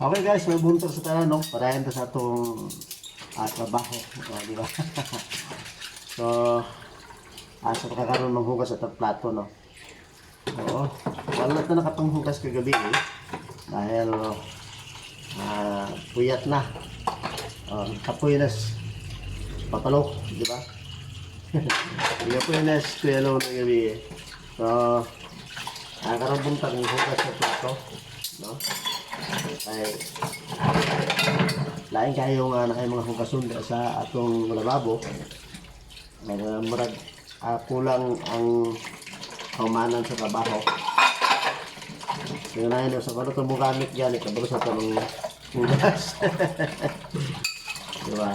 Okay guys, may buntor sa tanan, no? Parayan ta sa atong trabaho, di ba? So, asa ka karon ng hugas at plato, no? Oo. Wala na nakatong hugas kagabi eh. Dahil puyat na. Kapoy na papalo, di ba? Kapoy na kuya ng gabi eh. So, karon buntag ng hugas sa plato, no? Ay lain kayo nga na mga hugason sa atong lababo. Murag kulang ang kaumanan sa trabaho. Yung na yun, sa kano ito mo gamit yan, ikabalo sa ito ng hugas. Diba?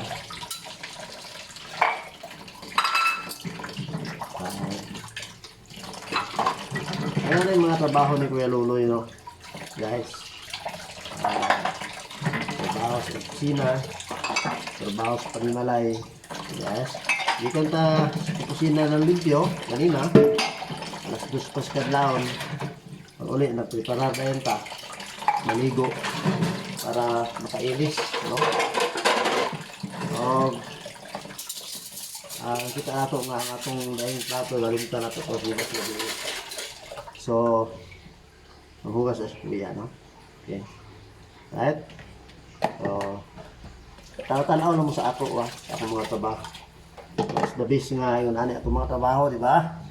Ayan na yung mga trabaho ni Kuya Luloy, no? Guys. Trabaho sa kusina, trabaho sa panimalay. Yes. Di kanta sa kusina ng limpyo, kanina, alas 2 pas kadlaon. Pag uli, nagpreparar na yun ta, maligo, para makainis, no? Kita nato nga ang atong dahil plato, lalimta nato sa hugas na dito. So, ang hugas sa kuya, no? Okay. Right? So, tanaw na mo sa ako, sa akong mga trabaho. Mas the best nga yun, ani atong mga trabaho, di ba?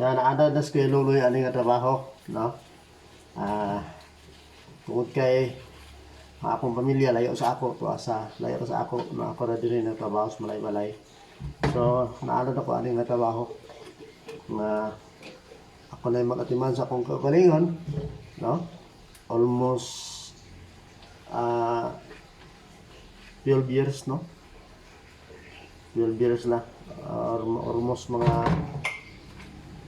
Yan, naanda na sa Kuya Luloy aning nga trabaho, no? Tungod kay akong pamilya layo sa ako, layo sa ako, na ako na din nagtrabaho sa malay-malay. So, naanda na ko aning nga trabaho na ako na yung mag-atiman sa akong kagalingon, no? Almost 12 years, no? 12 years na, almost mga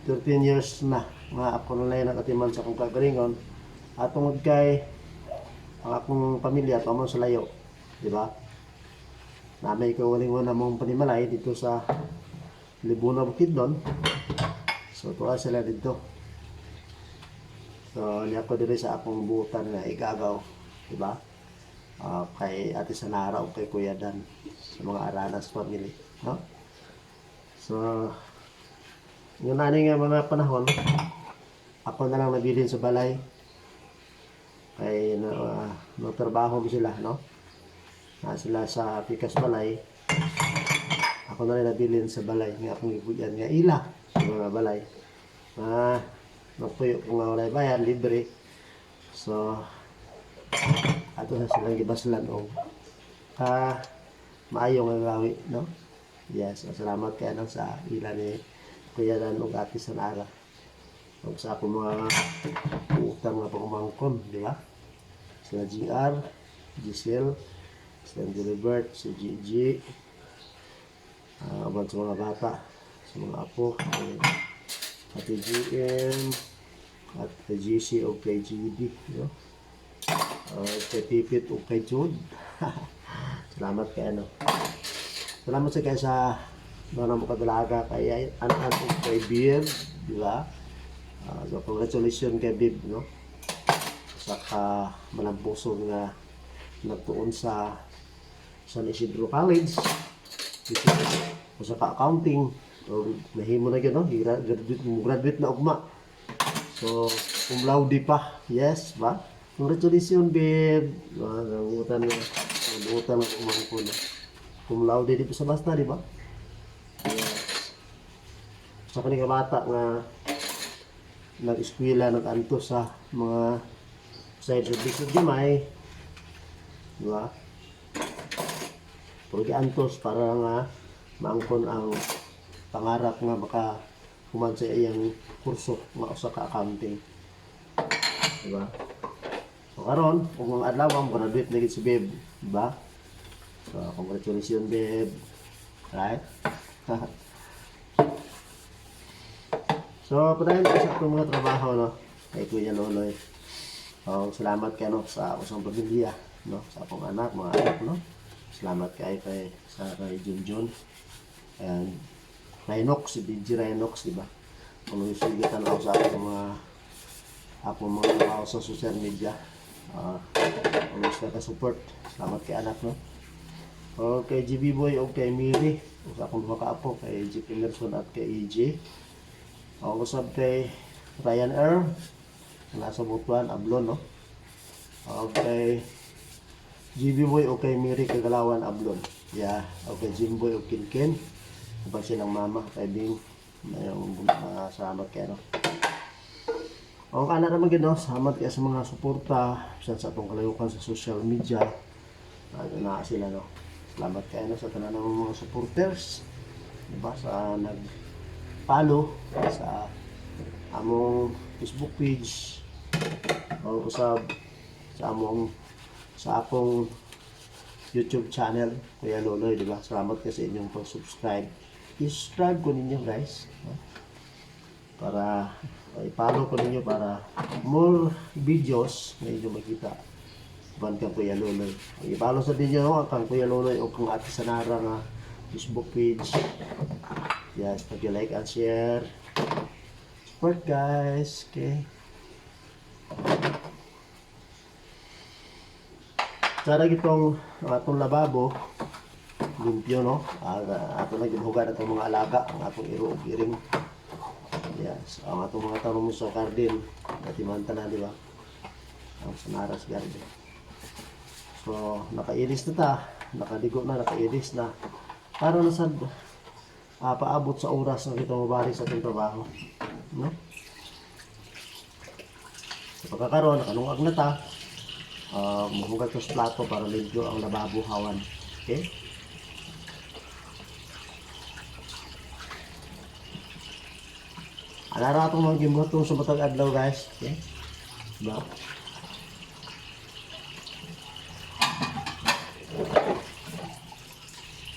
13 years na nga ako na nag-atiman sa akong kagalingon. At tungod kay ang akong pamilya pamon sa layo, di ba? Na may kawalingon na mong panimalay dito sa Libuna, Bukidnon. So tuwa sila dito. So niya ko diri sa akong butan nga igagaw, di ba? Kay Ate Sanara o kay Kuya Dan sa mga Aranas family, no? So yung nani nga mga panahon, ako na lang nabilin sa balay. Kay nagtrabaho sila, no? Sila sa Pikas Balay. Ako na rin nabilin sa balay. Nga akong ibigyan nga ila sa mga balay. Magpuyo kung nga wala bayan, libre. So, ato na silang gibaslan o maayong ang gawi, no? Yes, salamat kayo sa ila ni Kuya Dan o Ate Sanara. Kung sa akong mga utang nga pangumangkon, di ba? Sila GR, Giselle, sila Gilbert, si Gigi, abang sa mga bata, sa mga apo, Ate GM, at kay GC o kay GD, no? Kay Pipit o kay Jude. Salamat kayo, no? Salamat sa kayo sa mga makadalaga kay anak o kay Beard, di ba? So congratulations kay Bib, no? Saka malampuson nga nagtuon sa San Isidro College sa accounting. So nahimo na gyud, no? Graduate na ugma. So cum laude pa. Yes, ba? Congratulations, Bib. Nangutan na umangko na. Cum laude dito sa Basta, di ba? Yes. Sa kanila bata nga nag-eskwela, nag-anto sa mga side service of Gamay, di ba? Puro antos para nga maangkon ang pangarap nga baka human sa iyang kurso nga usa ka accounting, di ba? So karon kung ang adlaw mo graduate na gid si Beb, di ba? So congratulations, Beb, right? So, padayon ko sa itong mga trabaho, no? Kay Kuya Loloy. Salamat kayo, no? Sa usang pamilya, no? Sa akong anak, mga anak, no? Salamat kayo sa kay Junjun. And Rhinox, si DJ Rhinox, di ba? Kung nasusugitan ako sa akong mga tao sa social media. Kung support. Salamat kay anak, no? O kay GB Boy o kay Miri. O sa akong mga kaapo, kay JP Emerson at kay EJ. O usap kay Ryan Earl. Nasa Butuan, Ablon, no? O kay GB Boy o kay Miri Kagalawan, Ablon. Yeah. O kay Jim Boy o Kinkin. Kapag silang mama, kay Bing. Mayroong salamat kayo, no? O kana naman gino, salamat kayo sa mga suporta sa atong kalayukan sa social media. Na sila, no? Salamat kayo, no, sa tanan ng mga supporters, diba, sa nag-follow sa among Facebook page o usab sa akong YouTube channel Kuya Loloy, diba? Salamat kayo sa inyong pag-subscribe. I-subscribe ko ninyo, guys, no? Para i-follow ko ninyo para more videos na inyo makita ban kang Kuya Loloy. I-follow sa din nyo kang Kuya Loloy o kung Ate Sanara nga Facebook page. Yes, pag-like and share. Support, guys. Okay. Sana itong atong lababo limpyo, no? Ato na ginuhugan atong mga alaga, ang atong iro ug iring. Yes, ang atong mga tanong sa garden, dati man tanan, di ba? Ang Sanaras garden. So, nakairis na ta, nakaligo na, nakairis na. Para na sa paabot sa oras na kita mabalik sa itong trabaho. No? So, pagkakaroon, nakanungag na ta, mahugat ko sa plato para limpyo ang lababo hawan. Okay? Alara itong mga gimotong sa batag adlaw, guys. Okay? Diba?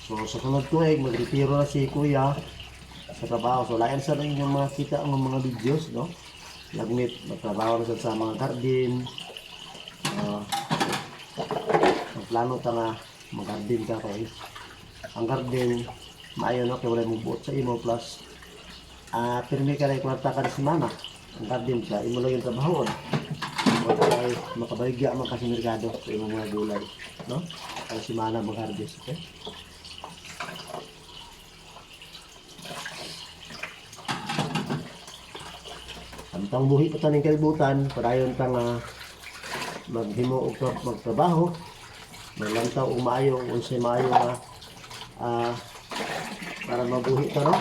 So, sa sunod tuig, mag-retiro na si Kuya sa trabaho. So, layan sa inyong mga kita ang mga videos, no? Lagmit, magtrabaho na sa mga garden. Magplano ta nga, mag-garden ka kay. Ang garden, maayo na, kaya wala mong buot sa imo, plus pirmi ka na ikwarta ka na semana. Ang garden ka, imo lang yung trabaho. Kaya makabaligya man kasi merkado sa imong mga gulay, no? Ang semana mag-harvest, okay? Amtang buhi pa taning kalibutan, padayon ta nga maghimo og magtrabaho, maglantaw og maayo, unsay maayo nga para mabuhi ta, no?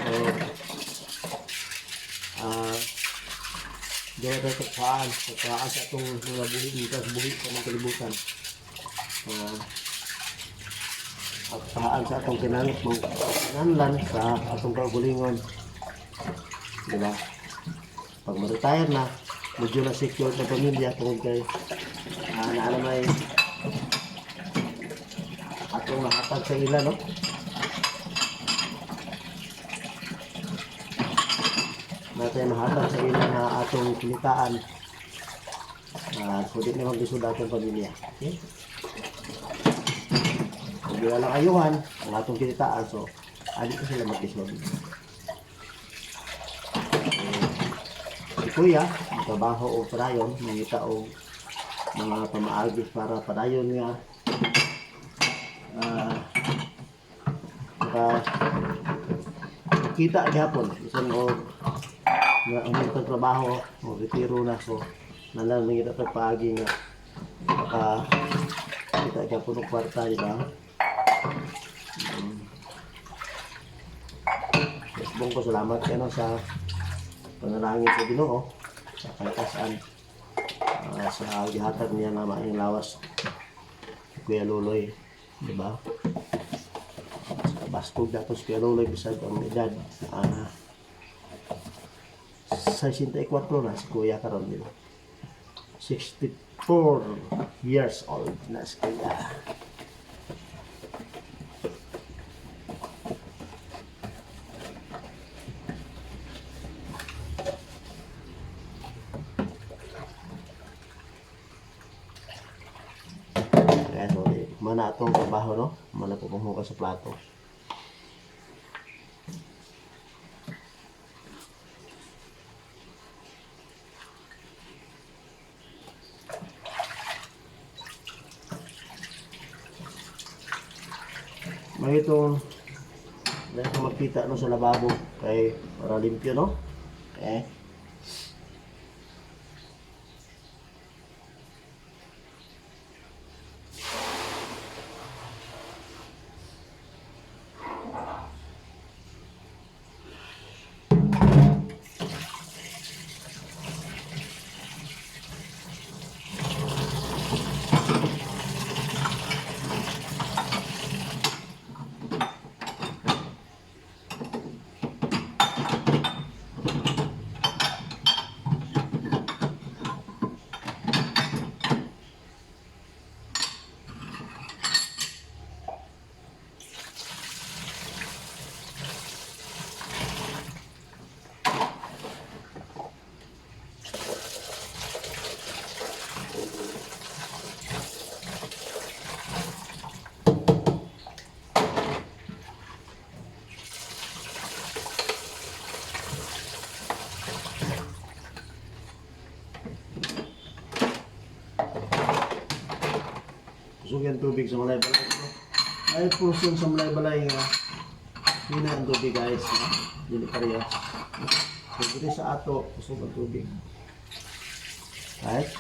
So, diyan tayo sa atong mga buhi, sa buhi pa ng kalibutan. At saan sa atong kinahanglan sa atong kaugalingon. Diba? Pag ma-retire na, medyo na secure na pamilya tungkol kay na may atong mahatag sa ila, no? Natin mahatag sa ila na atong kinitaan. So, di na mag-isod atong pamilya. Okay? Kung di lang ayuhan, ang atong kinitaan, so, adi ko sila mag-isod. Kuya, trabaho o padayon, mangita o mga pamaagi para padayon nga kita gyapon isan o nga ang trabaho o retiro na, so nalang mangita tag paagi nga baka kita gyapon og kwarta, di ba? Bong ko salamat kayo sa panalangin sa Ginoo sa kalikasan, sa gihatag niya nga maayong lawas Kuya Loloy, di ba? Sa bastog dato si Kuya Loloy bisag ang edad 64 na si Kuya karon, di ba? 64 years old na si Kuya. na atong trabaho, no? Mana po panghugas sa plato. May itong magkita no sa lababo kay para limpyo, no? Okay. Kusog yung tubig sa malay-balay. Ay puson sa malay-balay nga. Hina ang tubig guys. Dili parehas. So dito sa ato, kusog ang tubig. Right?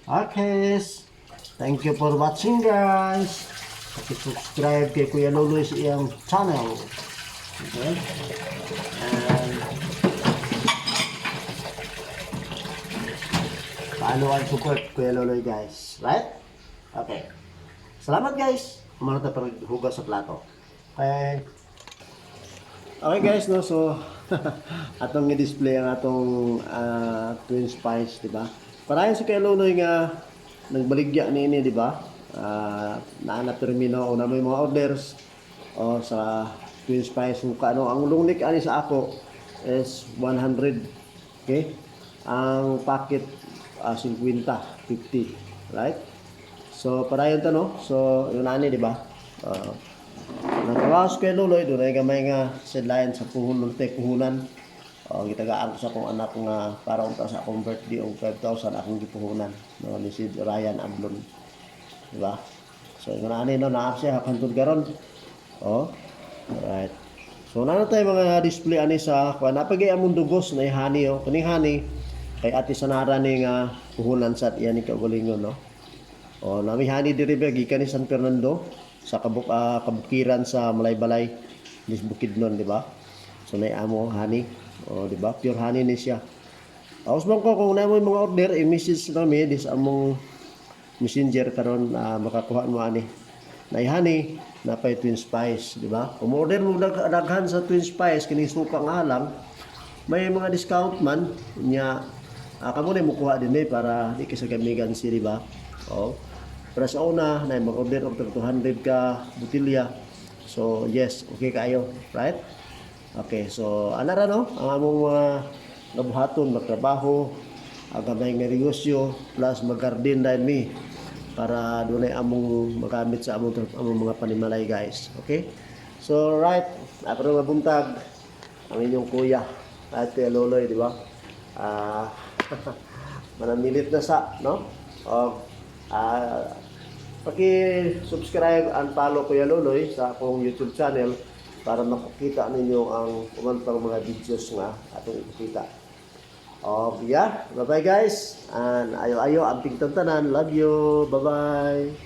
Okay, thank you for watching guys. Subscribe kay Kuya Loloy sa iyang channel. Okay? And paano ang support Kuya Loloy guys, right? Okay. Salamat guys. Umano tayo para hugas sa plato. Okay. Okay guys, no, so atong i-display ang atong twin spice, di ba? Parayan si Kuya Loloy nga nagbaligya ni di ba? Naana termino o na may mga orders o sa twin spice kung kaano. Ang lungnik ani sa ako is 100. Okay? Ang packet 50, 50, right? So parayan ta no. So yun ani di ba? Nakawas Kuya Loloy doon ay gamay nga sedlayan sa puhunan. Gitagaan ko sa akong anak nga para unta sa akong birthday og 5,000 akong gipuhunan no ni si Ryan Ablon, di ba? So ingon ani no naap siya hantod karon. Alright. So nana tay mga display ani sa kuan napagay among dugos na ihani kaning hani kay Ate Sanara ni nga puhunan sa iya ni kaugalingon no. Nami hani diri gikan ni San Fernando sa kabukiran sa Malaybalay dis Bukidnon, di ba? So nay amo hani. Di ba? Pure honey ni siya. Aos man ko kung namoy mga order, i-message nami dis among messenger karon makakuha mo ani. Nay honey, napay twin spice, di ba? Kung order mo daghan sa twin spice kini suka nga lang, may mga discount man nya kamo ni mo kuha din para di ka sa gamigan si, di ba? Para sa una na mag-order og 200 ka botilya. So yes, okay kayo, right? Okay, so anara no, ang among mga nabuhaton magtrabaho, agamay nga negosyo plus mag-garden dahil mi para dunay among magamit sa among mga panimalay guys. Okay? So right, ako nga buntag ang inyong kuya at Kuya Loloy, di ba? Manamilit na sa, no? Paki-subscribe and follow Kuya Loloy sa akong YouTube channel para makikita ninyo ang umantang mga videos nga atong ipakita. Yeah, bye-bye guys. And ayo-ayo ang tingtan tanan. Love you. Bye-bye.